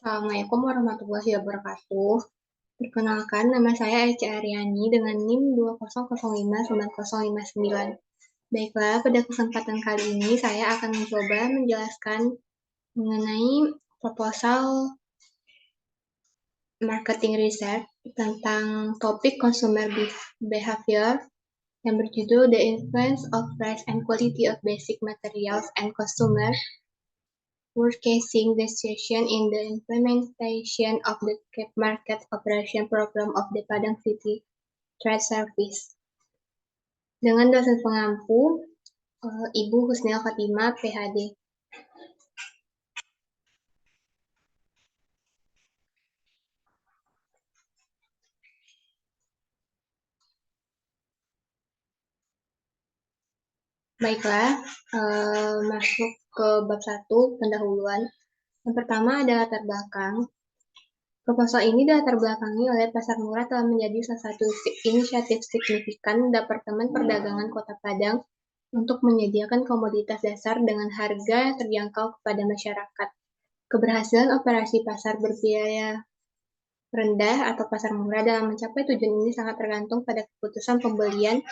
Assalamualaikum warahmatullahi wabarakatuh. Perkenalkan, nama saya Ece Aryani dengan NIM 200599059. Baiklah, pada kesempatan kali ini saya akan mencoba menjelaskan mengenai proposal marketing research tentang topik consumer behavior yang berjudul The Influence of Price and Quality of Basic Materials and Consumer Purchasing Decision in the Implementation of the Cap Market Operation Program of the Padang City Trade Service. Dengan dosen pengampu, Ibu Husnil Khotimah, PhD. Baiklah, masuk ke bab 1, pendahuluan. Yang pertama ada latar belakang. Proposal ini dilatar belakangi oleh pasar murah telah menjadi salah satu inisiatif signifikan Departemen Perdagangan Kota Padang untuk menyediakan komoditas dasar dengan harga terjangkau kepada masyarakat. Keberhasilan operasi pasar berbiaya rendah atau pasar murah dalam mencapai tujuan ini sangat tergantung pada keputusan pembelian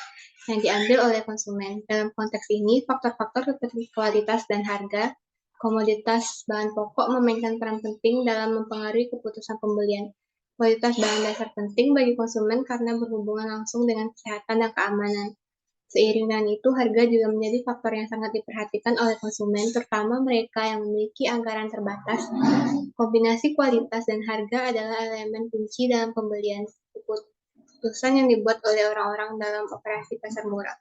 yang diambil oleh konsumen. Dalam konteks ini, faktor-faktor seperti kualitas dan harga komoditas bahan pokok memainkan peran penting dalam mempengaruhi keputusan pembelian. Kualitas bahan dasar penting bagi konsumen karena berhubungan langsung dengan kesehatan dan keamanan. Seiring dengan itu, harga juga menjadi faktor yang sangat diperhatikan oleh konsumen, terutama mereka yang memiliki anggaran terbatas. Kombinasi kualitas dan harga adalah elemen kunci dalam pembelian keputusan yang dibuat oleh orang-orang dalam operasi pasar murah.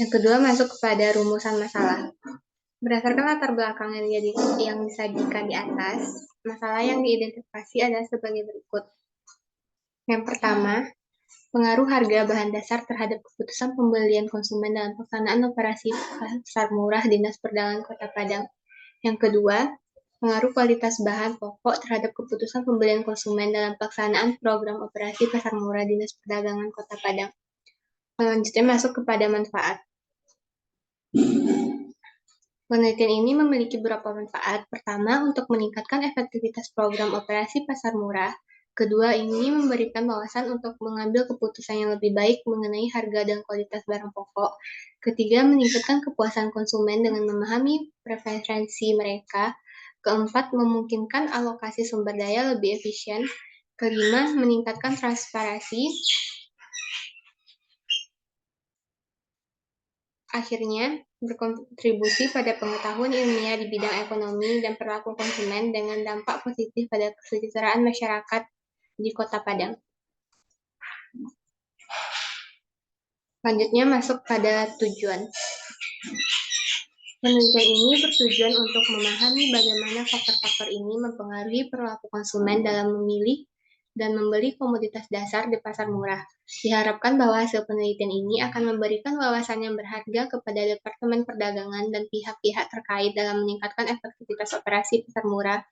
Yang kedua, masuk kepada rumusan masalah. Berdasarkan latar belakang yang disajikan di atas, masalah yang diidentifikasi adalah sebagai berikut. Yang pertama, pengaruh harga bahan dasar terhadap keputusan pembelian konsumen dalam pelaksanaan operasi pasar murah Dinas Perdagangan Kota Padang. Yang kedua, pengaruh kualitas bahan pokok terhadap keputusan pembelian konsumen dalam pelaksanaan program operasi pasar murah Dinas Perdagangan Kota Padang. Selanjutnya masuk kepada manfaat. Penelitian ini memiliki beberapa manfaat. Pertama, untuk meningkatkan efektivitas program operasi pasar murah. Kedua, ini memberikan wawasan untuk mengambil keputusan yang lebih baik mengenai harga dan kualitas barang pokok. Ketiga, meningkatkan kepuasan konsumen dengan memahami preferensi mereka. Keempat, memungkinkan alokasi sumber daya lebih efisien. Kelima, meningkatkan transparansi. Akhirnya, berkontribusi pada pengetahuan ilmiah di bidang ekonomi dan perilaku konsumen dengan dampak positif pada kesejahteraan masyarakat di Kota Padang. Selanjutnya masuk pada tujuan. Penelitian ini bertujuan untuk memahami bagaimana faktor-faktor ini mempengaruhi perilaku konsumen dalam memilih dan membeli komoditas dasar di pasar murah. Diharapkan bahwa hasil penelitian ini akan memberikan wawasan yang berharga kepada Departemen Perdagangan dan pihak-pihak terkait dalam meningkatkan efektivitas operasi pasar murah,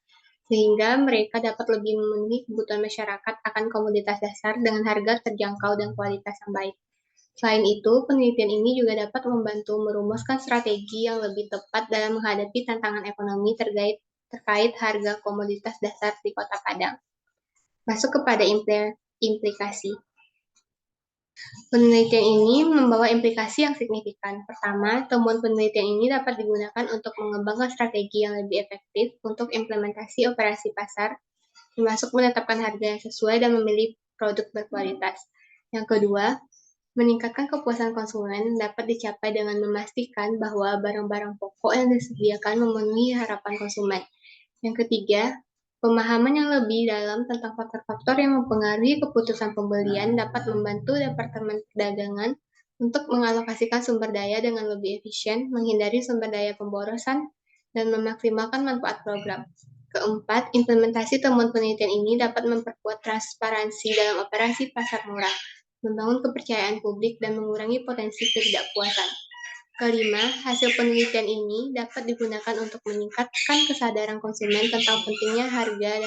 sehingga mereka dapat lebih memenuhi kebutuhan masyarakat akan komoditas dasar dengan harga terjangkau dan kualitas yang baik. Selain itu, penelitian ini juga dapat membantu merumuskan strategi yang lebih tepat dalam menghadapi tantangan ekonomi terkait harga komoditas dasar di Kota Padang. Masuk kepada implikasi. Penelitian ini membawa implikasi yang signifikan. Pertama, temuan penelitian ini dapat digunakan untuk mengembangkan strategi yang lebih efektif untuk implementasi operasi pasar, termasuk menetapkan harga yang sesuai dan memilih produk berkualitas. Yang kedua, meningkatkan kepuasan konsumen dapat dicapai dengan memastikan bahwa barang-barang pokok yang disediakan memenuhi harapan konsumen. Yang ketiga, pemahaman yang lebih dalam tentang faktor-faktor yang mempengaruhi keputusan pembelian dapat membantu Departemen Perdagangan untuk mengalokasikan sumber daya dengan lebih efisien, menghindari sumber daya pemborosan, dan memaksimalkan manfaat program. Keempat, implementasi temuan penelitian ini dapat memperkuat transparansi dalam operasi pasar murah, membangun kepercayaan publik, dan mengurangi potensi ketidakpuasan. Kelima, hasil penelitian ini dapat digunakan untuk meningkatkan kesadaran konsumen tentang pentingnya harga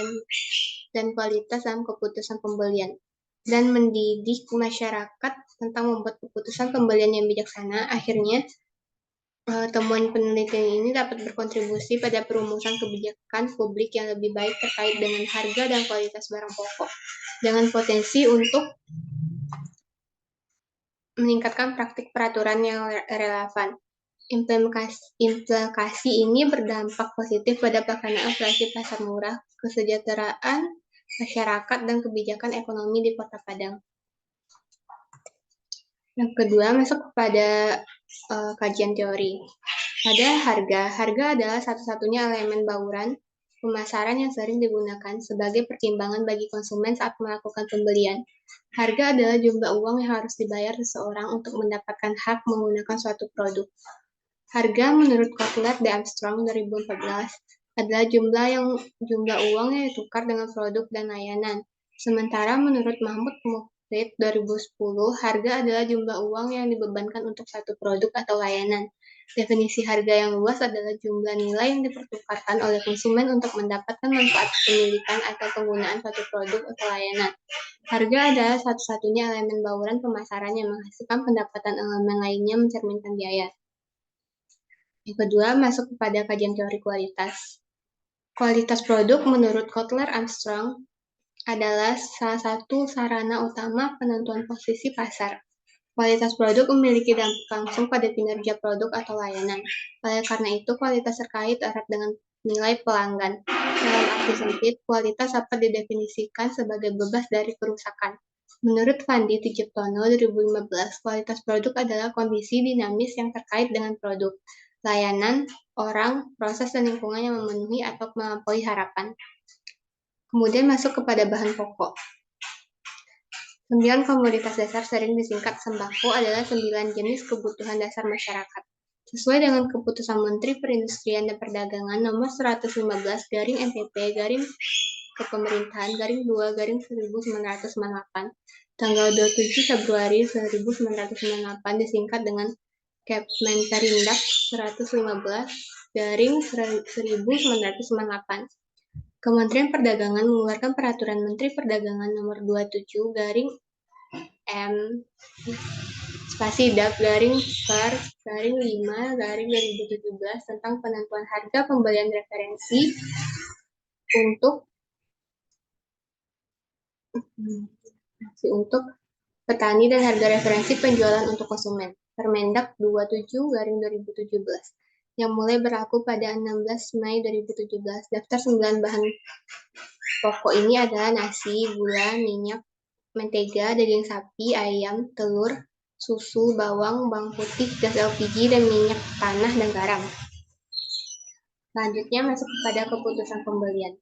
dan kualitas dalam keputusan pembelian, dan mendidik masyarakat tentang membuat keputusan pembelian yang bijaksana. Akhirnya, Temuan penelitian ini dapat berkontribusi pada perumusan kebijakan publik yang lebih baik terkait dengan harga dan kualitas barang pokok, dengan potensi untuk meningkatkan praktik peraturan yang relevan. Implikasi ini berdampak positif pada pelaksanaan operasi pasar murah, kesejahteraan masyarakat, dan kebijakan ekonomi di Kota Padang. Yang kedua, masuk kepada kajian teori. Ada harga. Harga adalah satu-satunya elemen bauran pemasaran yang sering digunakan sebagai pertimbangan bagi konsumen saat melakukan pembelian. Harga adalah jumlah uang yang harus dibayar seseorang untuk mendapatkan hak menggunakan suatu produk. Harga menurut Kotler de Armstrong 2014 adalah jumlah uang yang ditukar dengan produk dan layanan. Sementara menurut Mahmud Mufid 2010, harga adalah jumlah uang yang dibebankan untuk satu produk atau layanan. Definisi harga yang luas adalah jumlah nilai yang dipertukarkan oleh konsumen untuk mendapatkan manfaat kepemilikan atau penggunaan suatu produk atau layanan. Harga adalah satu-satunya elemen bauran pemasaran yang menghasilkan pendapatan elemen lainnya mencerminkan biaya. Yang kedua, masuk kepada kajian teori kualitas. Kualitas produk menurut Kotler Armstrong adalah salah satu sarana utama penentuan posisi pasar. Kualitas produk memiliki dampak langsung pada kinerja produk atau layanan. Oleh karena itu, kualitas terkait erat dengan nilai pelanggan. Dalam arti sempit, kualitas dapat didefinisikan sebagai bebas dari kerusakan. Menurut Fandi Tijiptono 2015, kualitas produk adalah kondisi dinamis yang terkait dengan produk, layanan, orang, proses, dan lingkungan yang memenuhi atau melampaui harapan. Kemudian masuk kepada bahan pokok. 9 komoditas dasar sering disingkat sembako adalah 9 jenis kebutuhan dasar masyarakat. Sesuai dengan keputusan Menteri Perindustrian dan Perdagangan nomor 115 garing MPP garing Kepemerintahan garing 2 garing 1998 tanggal 27 Februari 1998 disingkat dengan Kepmendagri 115 garing 1998. Kementerian Perdagangan mengeluarkan Peraturan Menteri Perdagangan Nomor 27 garing M Dap garing per garing 5 garing 2017 tentang penentuan harga pembelian referensi untuk petani dan harga referensi penjualan untuk konsumen. Permendak 27 garing 2017 yang mulai berlaku pada 16 Mei 2017. Daftar 9 bahan pokok ini adalah nasi, gula, minyak, mentega, daging sapi, ayam, telur, susu, bawang putih, gas LPG, dan minyak tanah dan garam. Selanjutnya masuk kepada keputusan pembelian.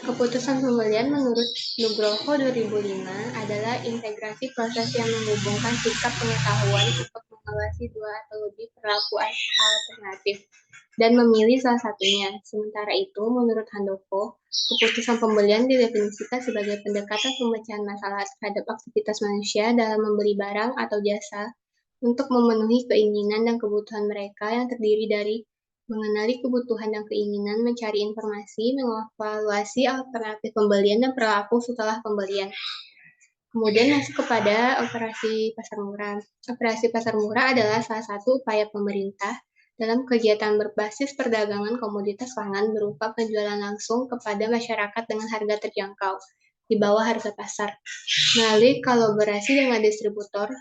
Keputusan pembelian menurut Nugroho 2005 adalah integrasi proses yang menghubungkan sikap pengetahuan untuk mengawasi dua atau lebih perilaku alternatif dan memilih salah satunya. Sementara itu, menurut Handoko, keputusan pembelian didefinisikan sebagai pendekatan pemecahan masalah terhadap aktivitas manusia dalam membeli barang atau jasa untuk memenuhi keinginan dan kebutuhan mereka yang terdiri dari mengenali kebutuhan dan keinginan, mencari informasi, mengevaluasi alternatif pembelian, dan perilaku setelah pembelian. Kemudian masuk kepada operasi pasar murah. Operasi pasar murah adalah salah satu upaya pemerintah dalam kegiatan berbasis perdagangan komoditas pangan berupa penjualan langsung kepada masyarakat dengan harga terjangkau di bawah harga pasar melalui kolaborasi dengan distributor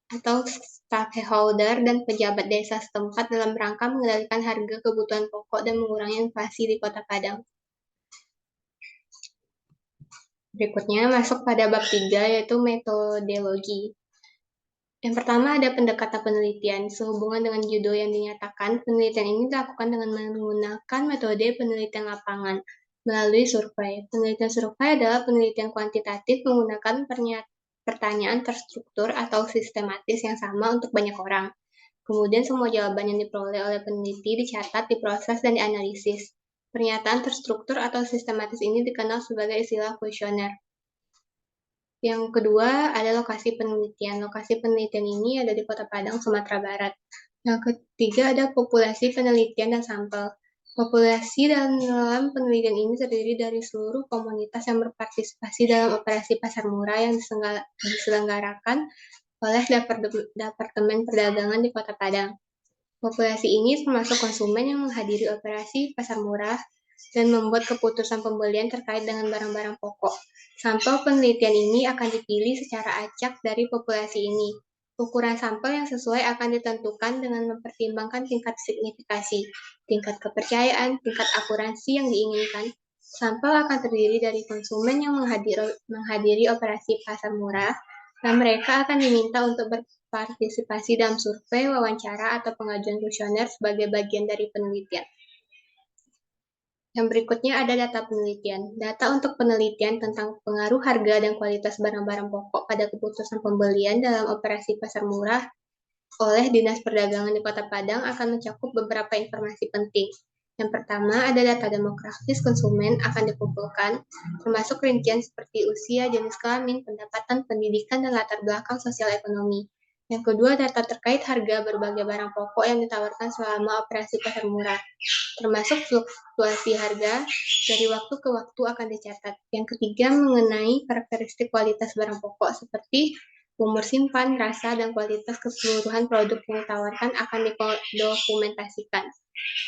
atau stakeholder dan pejabat desa setempat dalam rangka mengendalikan harga kebutuhan pokok dan mengurangi inflasi di Kota Padang. Berikutnya masuk pada bab 3 yaitu metodologi. Yang pertama ada pendekatan penelitian. Sehubungan dengan judul yang dinyatakan, penelitian ini dilakukan dengan menggunakan metode penelitian lapangan melalui survei. Penelitian survei adalah penelitian kuantitatif menggunakan pertanyaan terstruktur atau sistematis yang sama untuk banyak orang. Kemudian semua jawaban yang diperoleh oleh peneliti dicatat, diproses, dan dianalisis. Pernyataan terstruktur atau sistematis ini dikenal sebagai istilah kuesioner. Yang kedua ada lokasi penelitian. Lokasi penelitian ini ada di Kota Padang, Sumatera Barat. Yang ketiga ada populasi penelitian dan sampel. Populasi dalam penelitian ini terdiri dari seluruh komunitas yang berpartisipasi dalam operasi pasar murah yang diselenggarakan oleh Departemen Perdagangan di Kota Padang. Populasi ini termasuk konsumen yang menghadiri operasi pasar murah dan membuat keputusan pembelian terkait dengan barang-barang pokok. Sampel penelitian ini akan dipilih secara acak dari populasi ini. Ukuran sampel yang sesuai akan ditentukan dengan mempertimbangkan tingkat signifikasi, tingkat kepercayaan, tingkat akurasi yang diinginkan. Sampel akan terdiri dari konsumen yang menghadiri operasi pasar murah, dan mereka akan diminta untuk berpartisipasi dalam survei, wawancara, atau pengajuan kuesioner sebagai bagian dari penelitian. Yang berikutnya ada data penelitian. Data untuk penelitian tentang pengaruh harga dan kualitas barang-barang pokok pada keputusan pembelian dalam operasi pasar murah oleh Dinas Perdagangan di Kota Padang akan mencakup beberapa informasi penting. Yang pertama, ada data demografis konsumen akan dikumpulkan, termasuk rincian seperti usia, jenis kelamin, pendapatan, pendidikan, dan latar belakang sosial ekonomi. Yang kedua, data terkait harga berbagai barang pokok yang ditawarkan selama operasi pasar murah, termasuk fluktuasi harga dari waktu ke waktu akan dicatat. Yang ketiga, mengenai karakteristik kualitas barang pokok seperti umur simpan, rasa, dan kualitas keseluruhan produk yang ditawarkan akan didokumentasikan.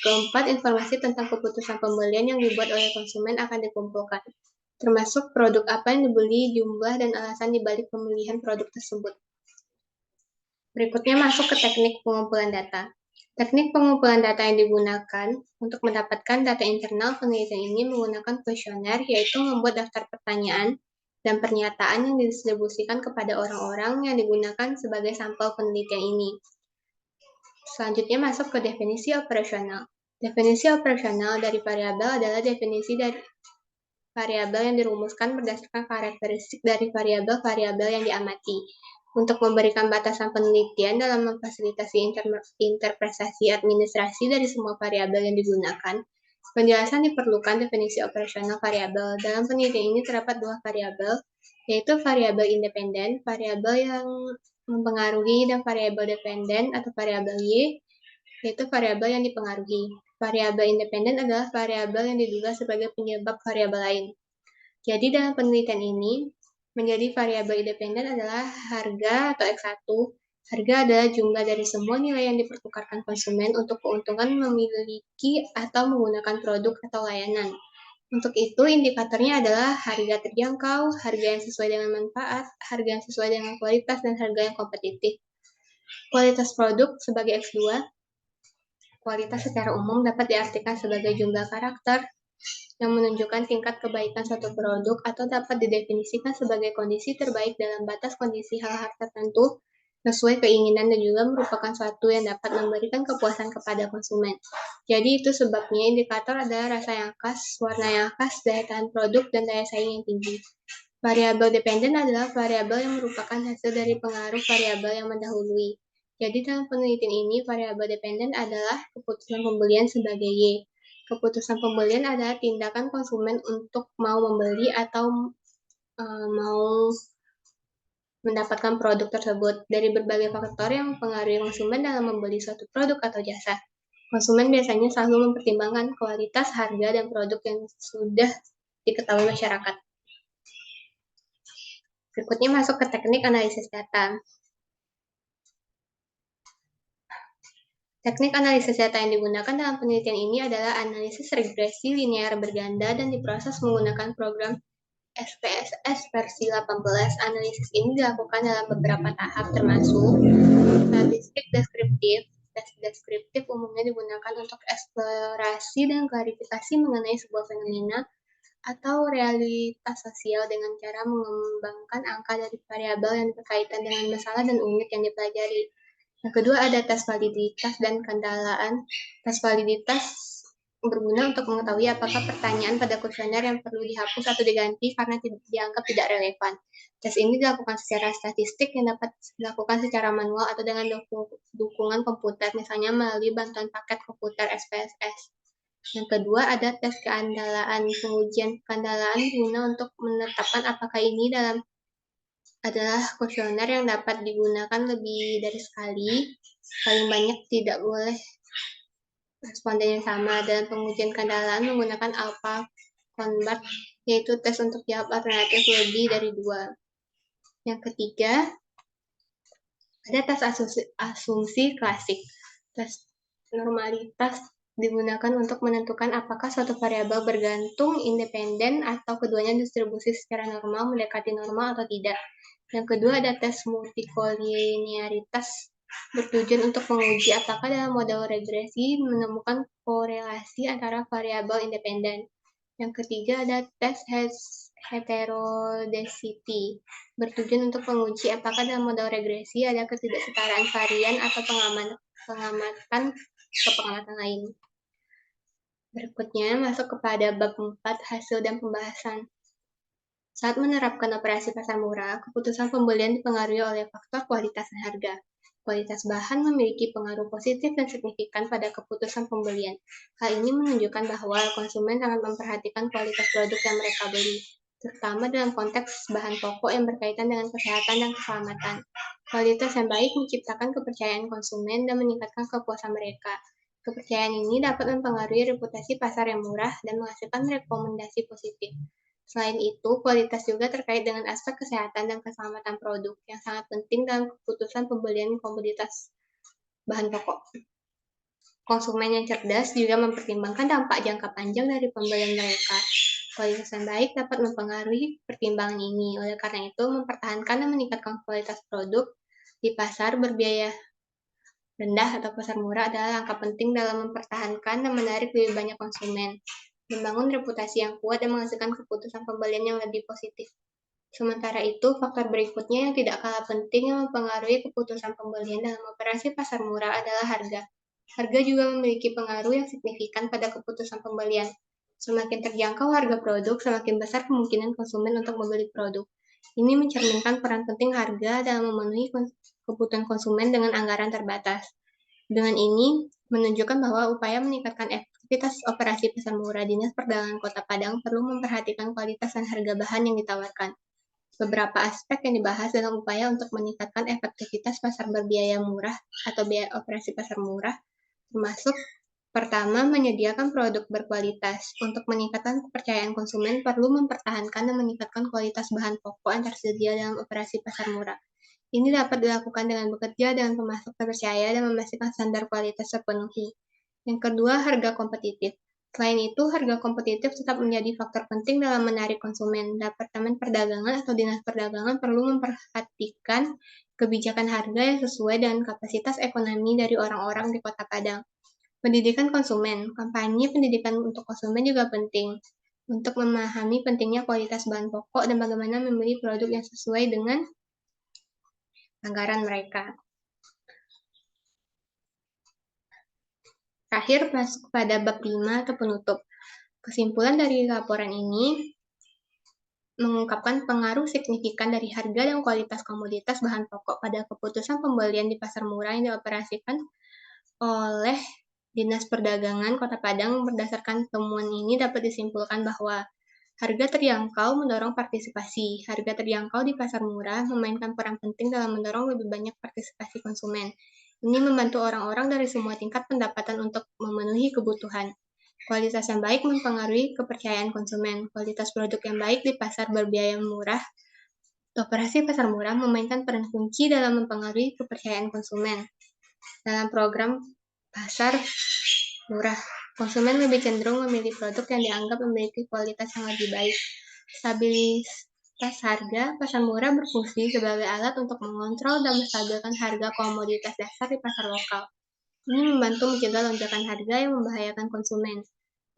Keempat, informasi tentang keputusan pembelian yang dibuat oleh konsumen akan dikumpulkan, termasuk produk apa yang dibeli, jumlah, dan alasan dibalik pemilihan produk tersebut. Berikutnya masuk ke teknik pengumpulan data. Teknik pengumpulan data yang digunakan untuk mendapatkan data internal penelitian ini menggunakan kuesioner, yaitu membuat daftar pertanyaan dan pernyataan yang didistribusikan kepada orang-orang yang digunakan sebagai sampel penelitian ini. Selanjutnya masuk ke definisi operasional. Definisi operasional dari variabel adalah definisi dari variabel yang dirumuskan berdasarkan karakteristik dari variabel-variabel yang diamati. Untuk memberikan batasan penelitian dalam memfasilitasi interpretasi administrasi dari semua variabel yang digunakan, penjelasan diperlukan definisi operasional variabel. Dalam penelitian ini terdapat dua variabel, yaitu variabel independen, variabel yang mempengaruhi, dan variabel dependen atau variabel Y, yaitu variabel yang dipengaruhi. Variabel independen adalah variabel yang diduga sebagai penyebab variabel lain. Jadi dalam penelitian ini, menjadi variabel independen adalah harga atau X1. Harga adalah jumlah dari semua nilai yang dipertukarkan konsumen untuk keuntungan memiliki atau menggunakan produk atau layanan. Untuk itu, indikatornya adalah harga terjangkau, harga yang sesuai dengan manfaat, harga yang sesuai dengan kualitas, dan harga yang kompetitif. Kualitas produk sebagai X2. Kualitas secara umum dapat diartikan sebagai jumlah karakter yang menunjukkan tingkat kebaikan suatu produk atau dapat didefinisikan sebagai kondisi terbaik dalam batas kondisi hal-hal tertentu sesuai keinginan dan juga merupakan suatu yang dapat memberikan kepuasan kepada konsumen. Jadi itu sebabnya indikator adalah rasa yang khas, warna yang khas, daya tahan produk, dan daya saing yang tinggi. Variabel dependen adalah variabel yang merupakan hasil dari pengaruh variabel yang mendahului. Jadi dalam penelitian ini, variabel dependen adalah keputusan pembelian sebagai Y. Keputusan pembelian adalah tindakan konsumen untuk mau membeli atau mau mendapatkan produk tersebut dari berbagai faktor yang mempengaruhi konsumen dalam membeli suatu produk atau jasa. Konsumen biasanya selalu mempertimbangkan kualitas, harga, dan produk yang sudah diketahui masyarakat. Berikutnya masuk ke teknik analisis data. Teknik analisis data yang digunakan dalam penelitian ini adalah analisis regresi linear berganda dan diproses menggunakan program SPSS versi 18. Analisis ini dilakukan dalam beberapa tahap termasuk statistik deskriptif. Tes deskriptif umumnya digunakan untuk eksplorasi dan klarifikasi mengenai sebuah fenomena atau realitas sosial dengan cara mengembangkan angka dari variabel yang berkaitan dengan masalah dan unit yang dipelajari. Yang kedua ada tes validitas dan kendalaan. Tes validitas berguna untuk mengetahui apakah pertanyaan pada kuesioner yang perlu dihapus atau diganti karena dianggap tidak relevan. Tes ini dilakukan secara statistik yang dapat dilakukan secara manual atau dengan dukungan komputer, misalnya melalui bantuan paket komputer SPSS. Yang kedua ada tes keandalaan. Pengujian keandalaan guna untuk menetapkan apakah ini adalah kuesioner yang dapat digunakan lebih dari sekali, paling banyak tidak boleh responden yang sama. Dan pengujian keandalaan menggunakan alpha convert, yaitu tes untuk jawab alternatif lebih dari 2. Yang ketiga, ada tes asumsi klasik. Tes Normalitas digunakan untuk menentukan apakah suatu variabel bergantung, independen, atau keduanya distribusi secara normal mendekati normal atau tidak. Yang kedua ada tes multikolinearitas bertujuan untuk menguji apakah dalam model regresi menemukan korelasi antara variabel independen. Yang ketiga ada tes heterodensity bertujuan untuk menguji apakah dalam model regresi ada ketidaksetaraan varian atau pengamatan ke pengamatan lain. Berikutnya masuk kepada bab 4 hasil dan pembahasan. Saat menerapkan operasi pasar murah, keputusan pembelian dipengaruhi oleh faktor kualitas dan harga. Kualitas bahan memiliki pengaruh positif dan signifikan pada keputusan pembelian. Hal ini menunjukkan bahwa konsumen sangat memperhatikan kualitas produk yang mereka beli, terutama dalam konteks bahan pokok yang berkaitan dengan kesehatan dan keselamatan. Kualitas yang baik menciptakan kepercayaan konsumen dan meningkatkan kepuasan mereka. Kepercayaan ini dapat mempengaruhi reputasi pasar yang murah dan menghasilkan rekomendasi positif. Selain itu, kualitas juga terkait dengan aspek kesehatan dan keselamatan produk yang sangat penting dalam keputusan pembelian komoditas bahan pokok. Konsumen yang cerdas juga mempertimbangkan dampak jangka panjang dari pembelian mereka. Kualitas yang baik dapat mempengaruhi pertimbangan ini. Oleh karena itu, mempertahankan dan meningkatkan kualitas produk di pasar berbiaya rendah atau pasar murah adalah langkah penting dalam mempertahankan dan menarik lebih banyak konsumen, membangun reputasi yang kuat dan menghasilkan keputusan pembelian yang lebih positif. Sementara itu, faktor berikutnya yang tidak kalah penting yang mempengaruhi keputusan pembelian dalam operasi pasar murah adalah harga. Harga juga memiliki pengaruh yang signifikan pada keputusan pembelian. Semakin terjangkau harga produk, semakin besar kemungkinan konsumen untuk membeli produk. Ini mencerminkan peran penting harga dalam memenuhi kebutuhan konsumen dengan anggaran terbatas. Dengan ini, menunjukkan bahwa upaya meningkatkan efektivitas operasi pasar murah Dinas Perdagangan Kota Padang perlu memperhatikan kualitas dan harga bahan yang ditawarkan. Beberapa aspek yang dibahas dalam upaya untuk meningkatkan efektivitas pasar berbiaya murah atau biaya operasi pasar murah, termasuk pertama, menyediakan produk berkualitas. Untuk meningkatkan kepercayaan konsumen, perlu mempertahankan dan meningkatkan kualitas bahan pokok yang tersedia dalam operasi pasar murah. Ini dapat dilakukan dengan bekerja dengan pemasok terpercaya dan memastikan standar kualitas terpenuhi. Yang kedua, harga kompetitif. Selain itu, harga kompetitif tetap menjadi faktor penting dalam menarik konsumen. Departemen Perdagangan atau Dinas Perdagangan perlu memperhatikan kebijakan harga yang sesuai dengan kapasitas ekonomi dari orang-orang di Kota Padang. Pendidikan konsumen. Kampanye pendidikan untuk konsumen juga penting untuk memahami pentingnya kualitas bahan pokok dan bagaimana memilih produk yang sesuai dengan anggaran mereka. Terakhir, masuk pada bab 5 atau penutup. Kesimpulan dari laporan ini mengungkapkan pengaruh signifikan dari harga dan kualitas komoditas bahan pokok pada keputusan pembelian di pasar murah yang dioperasikan oleh Dinas Perdagangan Kota Padang. Berdasarkan temuan ini dapat disimpulkan bahwa harga terjangkau mendorong partisipasi. Harga terjangkau di pasar murah memainkan peran penting dalam mendorong lebih banyak partisipasi konsumen. Ini membantu orang-orang dari semua tingkat pendapatan untuk memenuhi kebutuhan. Kualitas yang baik mempengaruhi kepercayaan konsumen. Kualitas produk yang baik di pasar berbiaya murah. Operasi pasar murah memainkan peran kunci dalam mempengaruhi kepercayaan konsumen. Dalam program pasar murah, konsumen lebih cenderung memilih produk yang dianggap memiliki kualitas yang lebih baik. Stabilitas harga pasar murah berfungsi sebagai alat untuk mengontrol dan menstabilkan harga komoditas dasar di pasar lokal. Ini membantu mencegah lonjakan harga yang membahayakan konsumen.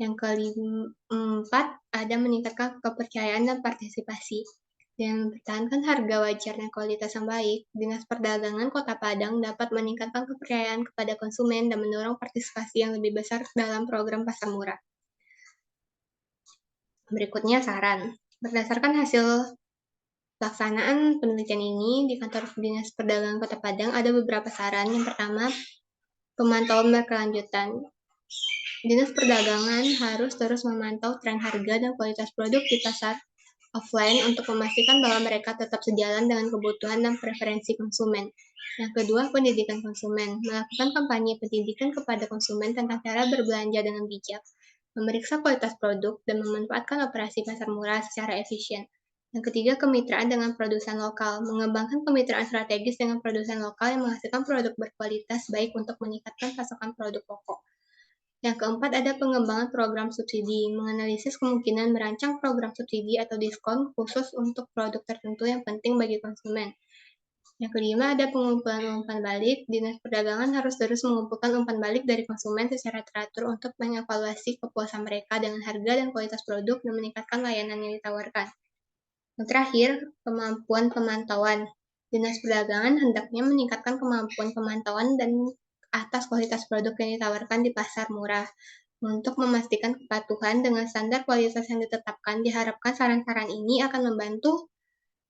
Yang keempat, ada meningkatkan kepercayaan dan partisipasi. Dengan mempertahankan harga wajar dan kualitas yang baik, Dinas Perdagangan Kota Padang dapat meningkatkan kepercayaan kepada konsumen dan mendorong partisipasi yang lebih besar dalam program pasar murah. Berikutnya saran. Berdasarkan hasil pelaksanaan penelitian ini di kantor Dinas Perdagangan Kota Padang ada beberapa saran. Yang pertama, pemantauan berkelanjutan. Dinas Perdagangan harus terus memantau tren harga dan kualitas produk di pasar offline untuk memastikan bahwa mereka tetap sejalan dengan kebutuhan dan preferensi konsumen. Yang kedua, pendidikan konsumen. Melakukan kampanye pendidikan kepada konsumen tentang cara berbelanja dengan bijak, memeriksa kualitas produk, dan memanfaatkan operasi pasar murah secara efisien. Yang ketiga, kemitraan dengan produsen lokal. Mengembangkan kemitraan strategis dengan produsen lokal yang menghasilkan produk berkualitas baik untuk meningkatkan pasokan produk pokok. Yang keempat, ada pengembangan program subsidi. Menganalisis kemungkinan merancang program subsidi atau diskon khusus untuk produk tertentu yang penting bagi konsumen. Yang kelima, ada pengumpulan umpan balik. Dinas Perdagangan harus terus mengumpulkan umpan balik dari konsumen secara teratur untuk mengevaluasi kepuasan mereka dengan harga dan kualitas produk dan meningkatkan layanan yang ditawarkan. Yang terakhir, kemampuan pemantauan. Dinas Perdagangan hendaknya meningkatkan kemampuan pemantauan dan atas kualitas produk yang ditawarkan di pasar murah. Untuk memastikan kepatuhan dengan standar kualitas yang ditetapkan, diharapkan saran-saran ini akan membantu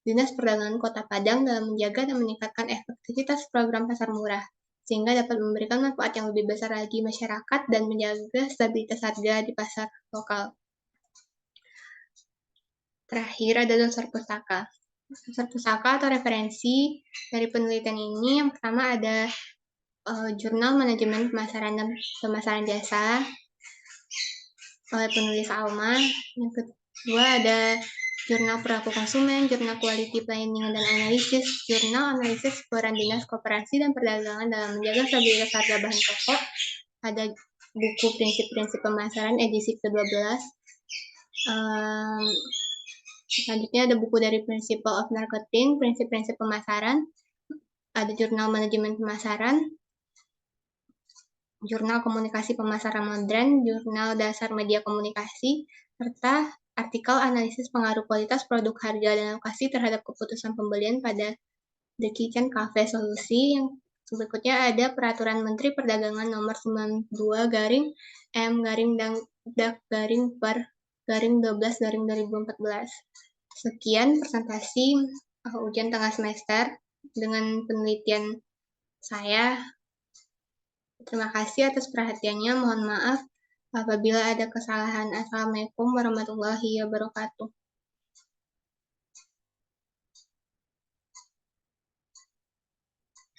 Dinas Perdagangan Kota Padang dalam menjaga dan meningkatkan efektivitas program pasar murah, sehingga dapat memberikan manfaat yang lebih besar lagi masyarakat dan menjaga stabilitas harga di pasar lokal. Terakhir ada dasar pustaka. Dasar pustaka atau referensi dari penelitian ini yang pertama ada Jurnal Manajemen Pemasaran dan Pemasaran Jasa oleh penulis Alma. Yang kedua ada Jurnal Perilaku Konsumen, Jurnal Quality Planning dan Analisis, Jurnal Analisis Peran Dinas Koperasi dan Perdagangan dalam menjaga stabilitas harga bahan pokok. Ada buku Prinsip-Prinsip Pemasaran edisi ke-12. Selanjutnya ada buku dari Principle of Marketing, Prinsip-Prinsip Pemasaran. Ada Jurnal Manajemen Pemasaran, Jurnal Komunikasi Pemasaran Modern, Jurnal Dasar Media Komunikasi, serta artikel analisis pengaruh kualitas produk, harga, dan lokasi terhadap keputusan pembelian pada The Kitchen Cafe Solusi. Yang berikutnya ada Peraturan Menteri Perdagangan Nomor 92/M/Dak/Per/12/2014. Sekian presentasi ujian tengah semester dengan penelitian saya. Terima kasih atas perhatiannya. Mohon maaf apabila ada kesalahan. Assalamualaikum warahmatullahi wabarakatuh.